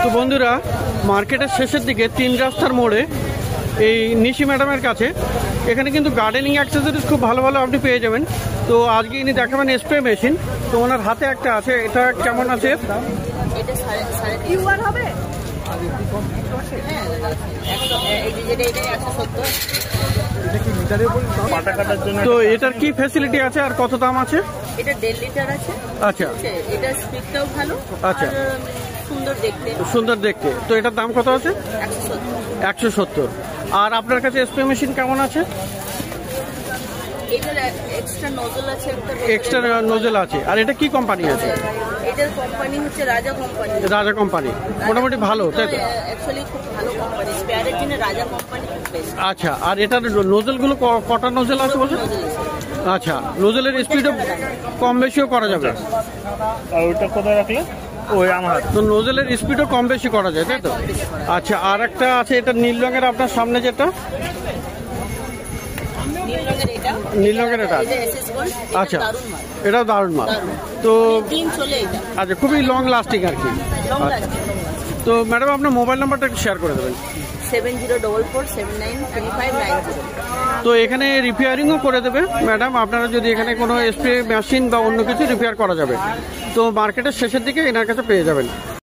তো বন্ধুরা, মার্কেটের শেষের দিকে 3 রাস্তার মোড়ে এই নিশি ম্যাডামের কাছে এখানে কিন্তু গার্ডেনিং অ্যাক্সেসরিজ খুব ভালো ভালো আপনি পেয়ে যাবেন। তো আজকে ইনি দেখাবেন স্প্রে মেশিন। তো ওনার হাতে একটা আছে, এটা কেমন আছে? তো এটার কি ফ্যাসিলিটি আছে আর কত দাম আছে? এটা 1.5 লিটার আছে। আচ্ছা, এটা স্পিডটাও ভালো। আচ্ছা, সুন্দর দেখতে। তো এটার দাম কত আছে? 170। আর আপনার কাছে স্প্রে মেশিন কেমন আছে? এটার এক্সট্রা নোজল আছে, এক্সট্রা নোজল আছে। আর এটা কি কোম্পানি আছে? এটার কোম্পানি হচ্ছে রাজা কোম্পানি। রাজা কোম্পানি মোটামুটি ভালো, তাই তো? অ্যাকচুয়ালি খুব ভালো কোম্পানি, স্পেয়ারের জন্য রাজা কোম্পানি বেস্ট। আচ্ছা, আর এটার নোজলগুলো কটা নোজল আছে বলছেন? আচ্ছা, নোজলের স্পিডও কম বেশিও করা যাবে। আর ওইটা কোথায় রাখলে? ওই আমার তো নোজলের স্পিডও কম বেশি করা যায়, তাই তো? আচ্ছা, আর একটা আছে, এটা নীল রঙের, আপনার সামনে যেটা নীল রঙের এটা। আচ্ছা, এটাও দারুণ মাল। তো আচ্ছা, খুবই লং লাস্টিং আর কি। তো ম্যাডাম, আপনার মোবাইল নাম্বারটা একটু শেয়ার করে দেবেন। 7044793590। তো এখানে রিপেয়ারিংও করে দেবে ম্যাডাম, আপনারা যদি এখানে কোনো স্প্রে মেশিন বা অন্য কিছু রিপেয়ার করা যাবে। তো মার্কেটের শেষের দিকে এনার কাছে পেয়ে যাবেন।